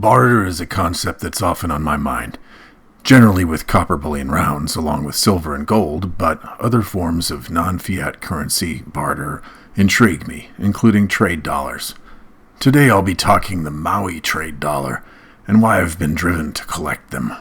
Barter is a concept that's often on my mind, generally with copper bullion rounds along with silver and gold, but other forms of non-fiat currency barter intrigue me, including trade dollars. Today I'll be talking the Maui Trade Dollar and why I've been driven to collect them.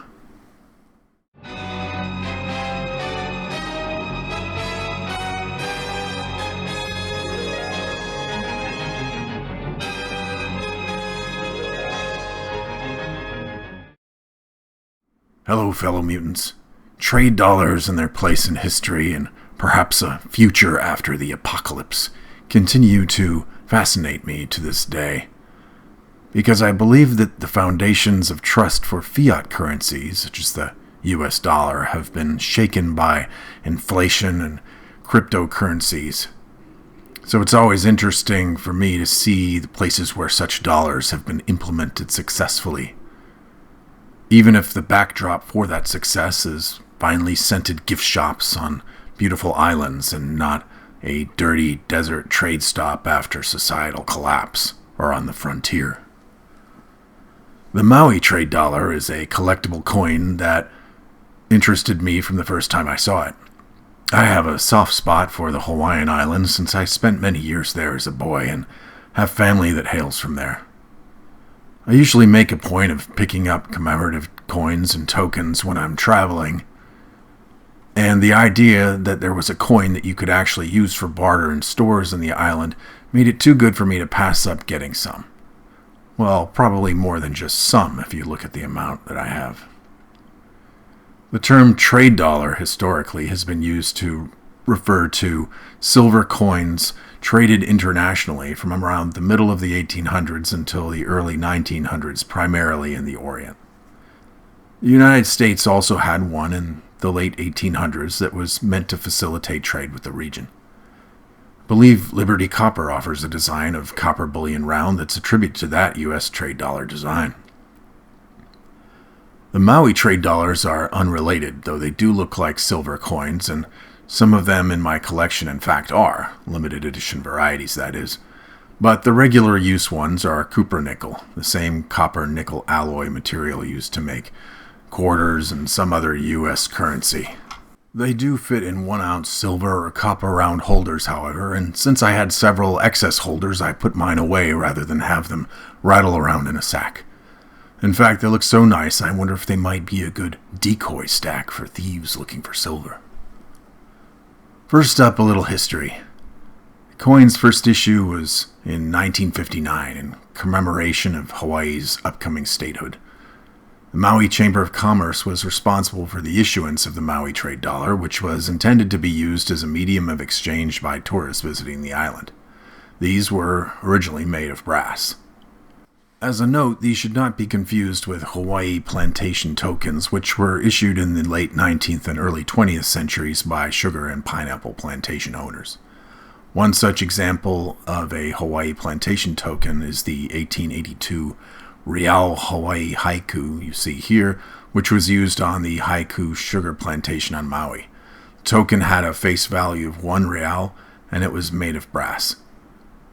Hello, fellow mutants. Trade dollars and their place in history and perhaps a future after the apocalypse continue to fascinate me to this day. Because I believe that the foundations of trust for fiat currencies, such as the US dollar, have been shaken by inflation and cryptocurrencies. So it's always interesting for me to see the places where such dollars have been implemented successfully. Even if the backdrop for that success is finely scented gift shops on beautiful islands and not a dirty desert trade stop after societal collapse or on the frontier. The Maui Trade Dollar is a collectible coin that interested me from the first time I saw it. I have a soft spot for the Hawaiian Islands since I spent many years there as a boy and have family that hails from there. I usually make a point of picking up commemorative coins and tokens when I'm traveling, and the idea that there was a coin that you could actually use for barter in stores in the island made it too good for me to pass up getting some. Well, probably more than just some if you look at the amount that I have. The term trade dollar historically has been used to refer to silver coins traded internationally from around the middle of the 1800s until the early 1900s, primarily in the Orient. The United States also had one in the late 1800s that was meant to facilitate trade with the region. I believe Liberty Copper offers a design of copper bullion round that's a tribute to that U.S. trade dollar design. The Maui trade dollars are unrelated, though they do look like silver coins, and some of them in my collection in fact are, limited edition varieties that is, but the regular use ones are copper-nickel, the same copper-nickel alloy material used to make quarters and some other U.S. currency. They do fit in 1-ounce silver or copper round holders, however, and since I had several excess holders, I put mine away rather than have them rattle around in a sack. In fact, they look so nice, I wonder if they might be a good decoy stack for thieves looking for silver. First up, a little history. The coin's first issue was in 1959 in commemoration of Hawaii's upcoming statehood. The Maui Chamber of Commerce was responsible for the issuance of the Maui Trade Dollar, which was intended to be used as a medium of exchange by tourists visiting the island. These were originally made of brass. As a note, these should not be confused with Hawaii plantation tokens, which were issued in the late 19th and early 20th centuries by sugar and pineapple plantation owners. One such example of a Hawaii plantation token is the 1882 Real Hawaii Haiku you see here, which was used on the Haiku sugar plantation on Maui. The token had a face value of 1 real, and it was made of brass.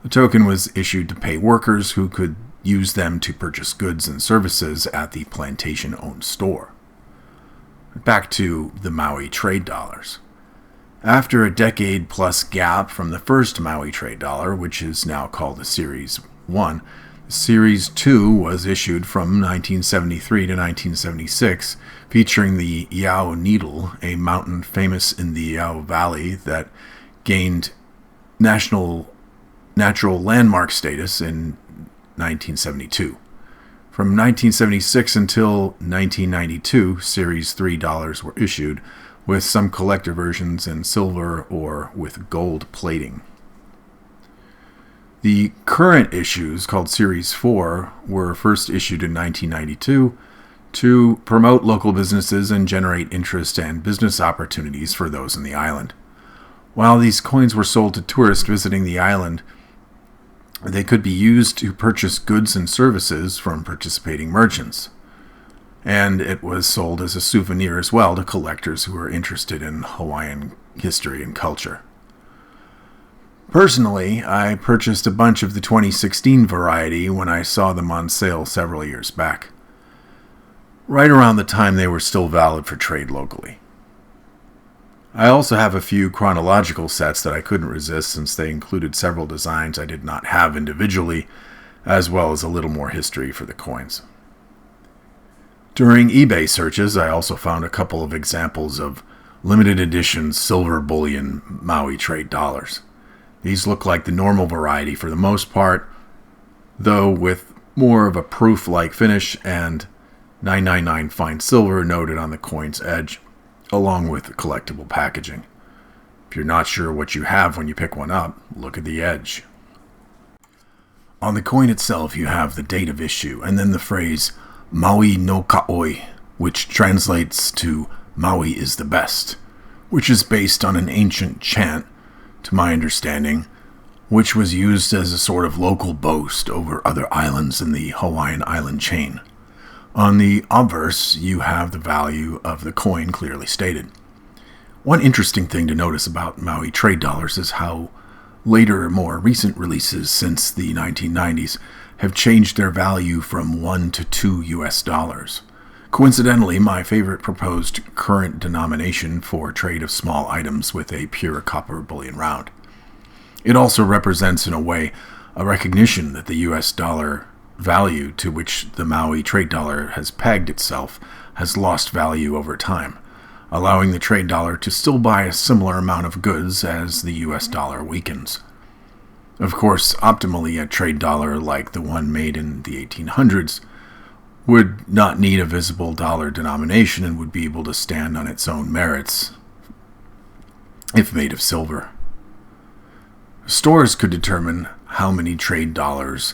The token was issued to pay workers who could use them to purchase goods and services at the plantation-owned store. Back to the Maui trade dollars. After a decade-plus gap from the first Maui trade dollar, which is now called the Series 1, Series 2 was issued from 1973 to 1976, featuring the Iao Needle, a mountain famous in the Iao Valley that gained natural landmark status in 1972. From 1976 until 1992, Series 3 dollars were issued, with some collector versions in silver or with gold plating. The current issues, called Series 4, were first issued in 1992 to promote local businesses and generate interest and business opportunities for those in the island. While these coins were sold to tourists visiting the island, they could be used to purchase goods and services from participating merchants. And it was sold as a souvenir as well to collectors who were interested in Hawaiian history and culture. Personally, I purchased a bunch of the 2016 variety when I saw them on sale several years back, right around the time they were still valid for trade locally. I also have a few chronological sets that I couldn't resist since they included several designs I did not have individually, as well as a little more history for the coins. During eBay searches, I also found a couple of examples of limited edition silver bullion Maui Trade Dollars. These look like the normal variety for the most part, though with more of a proof-like finish and 999 fine silver noted on the coin's edge, along with collectible packaging. If you're not sure what you have when you pick one up, look at the edge. On the coin itself, you have the date of issue, and then the phrase Maui no Kaoi, which translates to Maui is the best, which is based on an ancient chant, to my understanding, which was used as a sort of local boast over other islands in the Hawaiian island chain. On the obverse, you have the value of the coin clearly stated. One interesting thing to notice about Maui Trade Dollars is how later, more recent releases since the 1990s have changed their value from 1 to 2 US dollars. Coincidentally, my favorite proposed current denomination for trade of small items with a pure copper bullion round. It also represents, in a way, a recognition that the US dollar value to which the Maui Trade Dollar has pegged itself has lost value over time, allowing the trade dollar to still buy a similar amount of goods as the US dollar weakens. Of course, optimally, a trade dollar like the one made in the 1800s would not need a visible dollar denomination and would be able to stand on its own merits if made of silver. Stores could determine how many trade dollars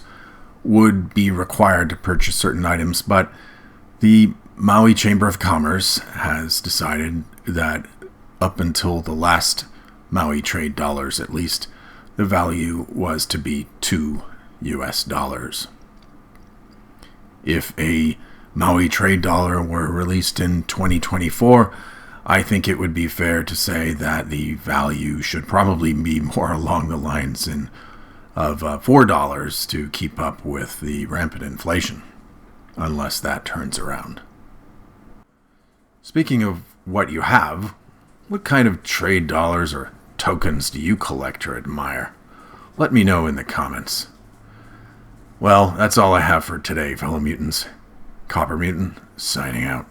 would be required to purchase certain items, but the Maui Chamber of Commerce has decided that up until the last Maui Trade Dollars at least, the value was to be 2 US dollars. If a Maui Trade Dollar were released in 2024, I think it would be fair to say that the value should probably be more along the lines of $4 to keep up with the rampant inflation, unless that turns around. Speaking of what you have, what kind of trade dollars or tokens do you collect or admire? Let me know in the comments. Well, that's all I have for today, fellow mutants. Copper Mutant, signing out.